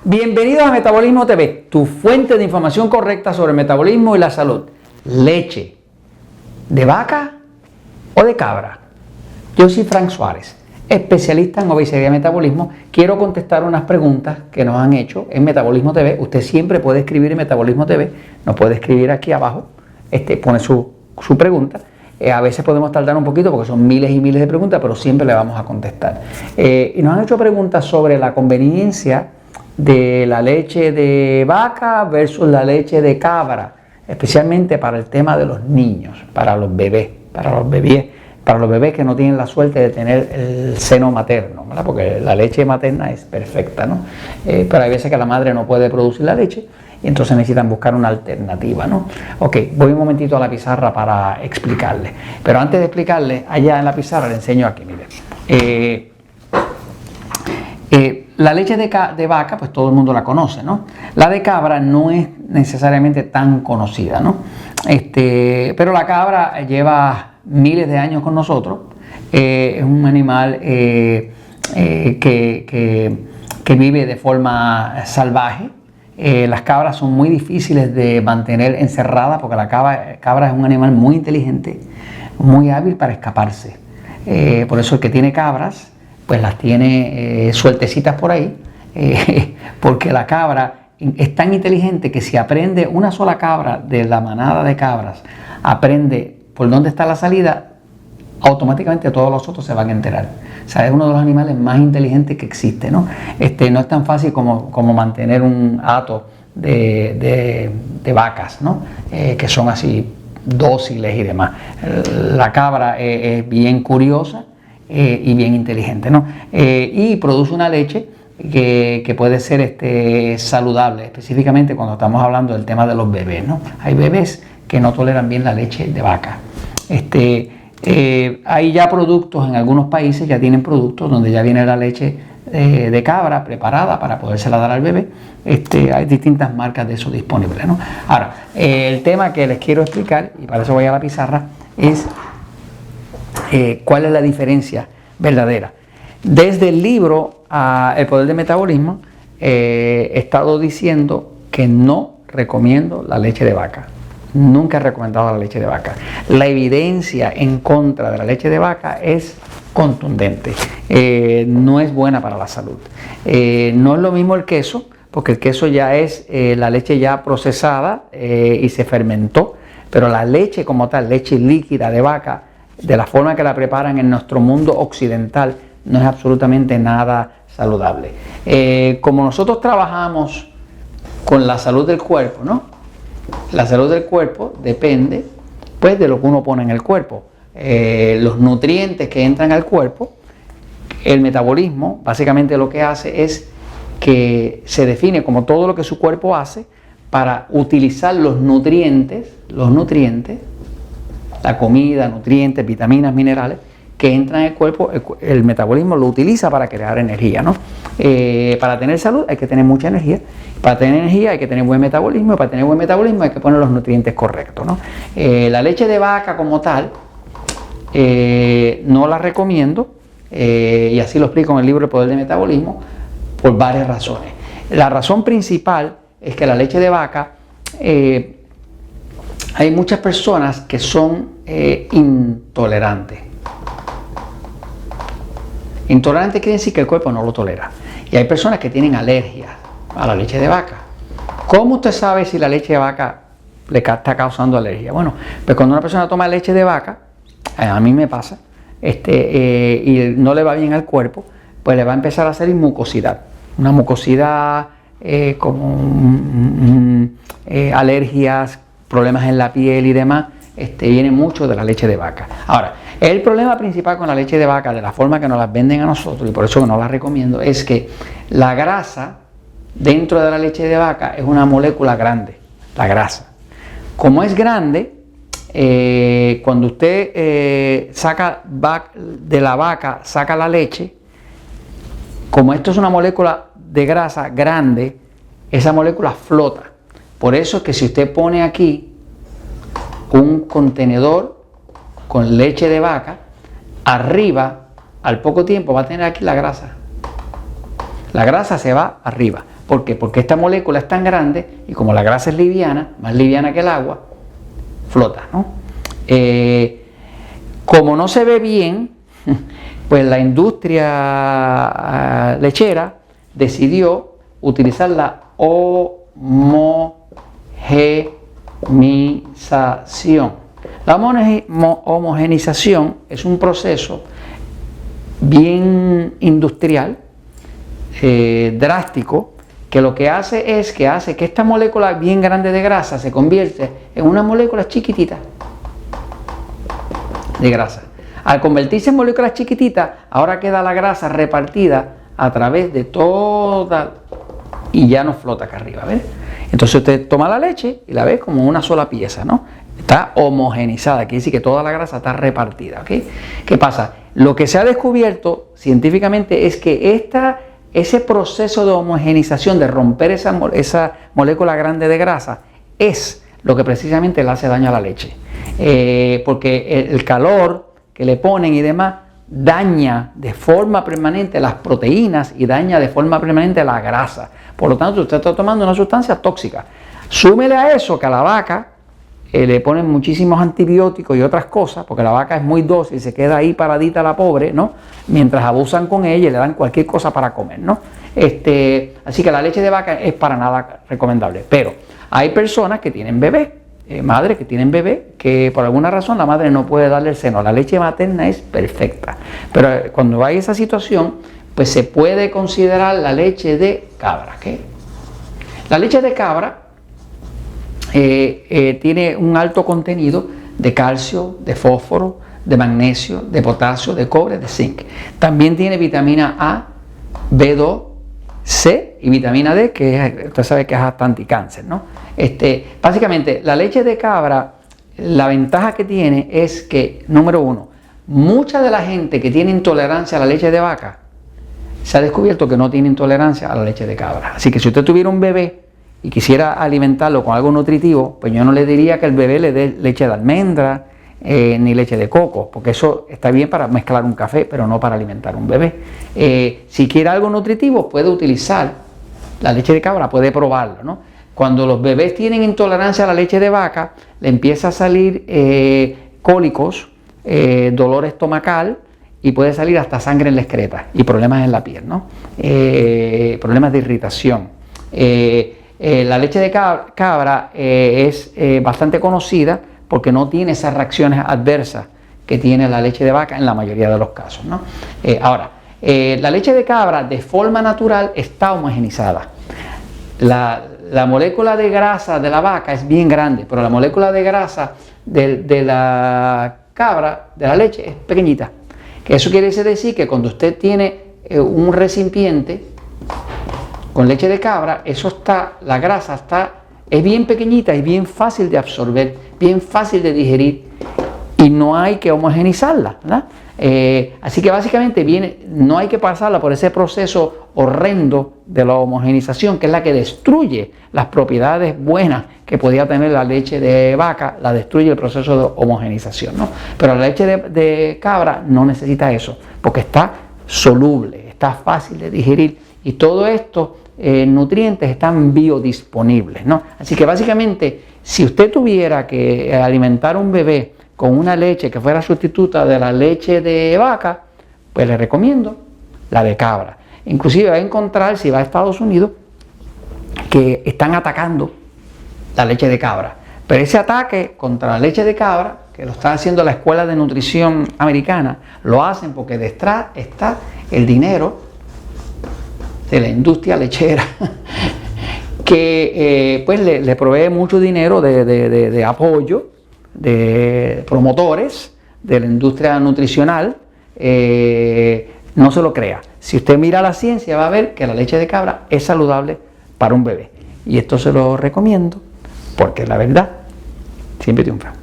Bienvenidos a Metabolismo TV, tu fuente de información correcta sobre el metabolismo y la salud. ¿Leche de vaca o de cabra? Yo soy Frank Suárez, especialista en obesidad y metabolismo. Quiero contestar unas preguntas que nos han hecho en Metabolismo TV. Usted siempre puede escribir en Metabolismo TV, nos puede escribir aquí abajo, pone su pregunta. A veces podemos tardar un poquito porque son miles y miles de preguntas, pero siempre le vamos a contestar. Y nos han hecho preguntas sobre la conveniencia de la leche de vaca versus la leche de cabra, especialmente para el tema de los niños, para los bebés que no tienen la suerte de tener el seno materno, ¿verdad? Porque la leche materna es perfecta, ¿no? Pero hay veces que la madre no puede producir la leche y entonces necesitan buscar una alternativa, ¿no? Ok, voy un momentito a la pizarra para explicarle. Pero antes de explicarle, allá en la pizarra le enseño aquí, mire. La leche de vaca, pues todo el mundo la conoce, ¿no? La de cabra no es necesariamente tan conocida, ¿no? Pero la cabra lleva miles de años con nosotros. Es un animal que vive de forma salvaje. Las cabras son muy difíciles de mantener encerradas porque la cabra es un animal muy inteligente, muy hábil para escaparse. Por eso el que tiene cabras, pues las tiene sueltecitas por ahí, porque la cabra es tan inteligente que si aprende una sola cabra de la manada de cabras, aprende por dónde está la salida, automáticamente todos los otros se van a enterar. O sea, es uno de los animales más inteligentes que existe, ¿no? No es tan fácil como mantener un hato de vacas, ¿no? Que son así dóciles y demás. La cabra es bien curiosa y bien inteligente, ¿no? Y produce una leche que puede ser saludable, específicamente cuando estamos hablando del tema de los bebés, ¿no? Hay bebés que no toleran bien la leche de vaca. Hay ya productos, en algunos países ya tienen productos donde ya viene la leche de cabra preparada para podérsela dar al bebé. Hay distintas marcas de eso disponibles, ¿no? Ahora, el tema que les quiero explicar, y para eso voy a la pizarra, es cuál es la diferencia verdadera. Desde el libro El Poder del Metabolismo he estado diciendo que no recomiendo la leche de vaca. Nunca he recomendado la leche de vaca. La evidencia en contra de la leche de vaca es contundente. No es buena para la salud. No es lo mismo el queso, porque el queso ya es la leche ya procesada y se fermentó, pero la leche como tal, leche líquida de vaca, de la forma que la preparan en nuestro mundo occidental, no es absolutamente nada saludable. Como nosotros trabajamos con la salud del cuerpo, ¿no? La salud del cuerpo depende, pues, de lo que uno pone en el cuerpo. Los nutrientes que entran al cuerpo, el metabolismo, básicamente lo que hace es que se define como todo lo que su cuerpo hace para utilizar los nutrientes, la comida, nutrientes, vitaminas, minerales que entran en el cuerpo. El metabolismo lo utiliza para crear energía, ¿no? Para tener salud hay que tener mucha energía. Para tener energía hay que tener buen metabolismo, y para tener buen metabolismo hay que poner los nutrientes correctos, ¿no? La leche de vaca como tal no la recomiendo, y así lo explico en el libro El Poder del Metabolismo, por varias razones. La razón principal es que la leche de vaca, hay muchas personas que son intolerantes. Intolerante quiere decir que el cuerpo no lo tolera. Y hay personas que tienen alergias a la leche de vaca. ¿Cómo usted sabe si la leche de vaca le está causando alergia? Bueno, pues cuando una persona toma leche de vaca, a mí me pasa, y no le va bien al cuerpo, pues le va a empezar a hacer mucosidad. Una mucosidad como alergias, problemas en la piel y demás, viene mucho de la leche de vaca. Ahora, el problema principal con la leche de vaca, de la forma que nos la venden a nosotros, y por eso que no la recomiendo, es que la grasa dentro de la leche de vaca es una molécula grande, la grasa. Como es grande, cuando usted saca de la vaca, saca la leche, como esto es una molécula de grasa grande, esa molécula flota. Por eso es que si usted pone aquí un contenedor con leche de vaca, arriba, al poco tiempo va a tener aquí la grasa. La grasa se va arriba. ¿Por qué? Porque esta molécula es tan grande y como la grasa es liviana, más liviana que el agua, flota, ¿no? Como no se ve bien, pues la industria lechera decidió utilizar la homogenización. La homogenización es un proceso bien industrial, drástico, que lo que hace es que hace que esta molécula bien grande de grasa se convierte en una molécula chiquitita de grasa. Al convertirse en moléculas chiquititas, ahora queda la grasa repartida a través de toda y ya no flota acá arriba, ¿ves? Entonces usted toma la leche y la ve como una sola pieza, ¿no? Está homogenizada, quiere decir que toda la grasa está repartida, ¿ok? ¿Qué pasa? Lo que se ha descubierto científicamente es que ese proceso de homogenización, de romper esa molécula grande de grasa, es lo que precisamente le hace daño a la leche. Porque el calor que le ponen y demás daña de forma permanente las proteínas y daña de forma permanente la grasa. Por lo tanto, usted está tomando una sustancia tóxica. Súmele a eso que a la vaca le ponen muchísimos antibióticos y otras cosas, porque la vaca es muy dócil, se queda ahí paradita la pobre, ¿no? Mientras abusan con ella y le dan cualquier cosa para comer, ¿no? Así que la leche de vaca es para nada recomendable. Pero hay personas que tienen bebé, madres que tienen bebé, que por alguna razón la madre no puede darle el seno. La leche materna es perfecta. Pero cuando hay esa situación, pues se puede considerar la leche de cabra, ¿ok? La leche de cabra tiene un alto contenido de calcio, de fósforo, de magnesio, de potasio, de cobre, de zinc. También tiene vitamina A, B2, C y vitamina D, que usted sabe que es hasta anticáncer, ¿no? Básicamente, la leche de cabra, la ventaja que tiene es que, número uno, mucha de la gente que tiene intolerancia a la leche de vaca, se ha descubierto que no tiene intolerancia a la leche de cabra. Así que si usted tuviera un bebé y quisiera alimentarlo con algo nutritivo, pues yo no le diría que el bebé le dé leche de almendra ni leche de coco, porque eso está bien para mezclar un café, pero no para alimentar un bebé. Si quiere algo nutritivo, puede utilizar la leche de cabra, puede probarlo, ¿no? Cuando los bebés tienen intolerancia a la leche de vaca, le empieza a salir cólicos, dolor estomacal y puede salir hasta sangre en la excreta y problemas en la piel, ¿no? Problemas de irritación. La leche de cabra es bastante conocida porque no tiene esas reacciones adversas que tiene la leche de vaca en la mayoría de los casos, ¿no? Ahora, la leche de cabra de forma natural está homogenizada. La molécula de grasa de la vaca es bien grande, pero la molécula de grasa de la cabra, de la leche, es pequeñita. Que eso quiere decir que cuando usted tiene un recipiente con leche de cabra, la grasa es bien pequeñita y bien fácil de absorber, bien fácil de digerir y no hay que homogenizarla, ¿verdad? Así que básicamente no hay que pasarla por ese proceso horrendo de la homogenización, que es la que destruye las propiedades buenas que podía tener la leche de vaca, la destruye el proceso de homogenización, ¿no? Pero la leche de cabra no necesita eso, porque está soluble, está fácil de digerir y todo esto nutrientes están biodisponibles, ¿no? Así que básicamente, si usted tuviera que alimentar a un bebé con una leche que fuera sustituta de la leche de vaca, pues le recomiendo la de cabra. Inclusive va a encontrar, si va a Estados Unidos, que están atacando la leche de cabra. Pero ese ataque contra la leche de cabra, que lo está haciendo la Escuela de Nutrición Americana, lo hacen porque detrás está el dinero de la industria lechera, que pues le provee mucho dinero de apoyo, de promotores de la industria nutricional. No se lo crea. Si usted mira la ciencia va a ver que la leche de cabra es saludable para un bebé. Y esto se lo recomiendo porque la verdad siempre triunfa.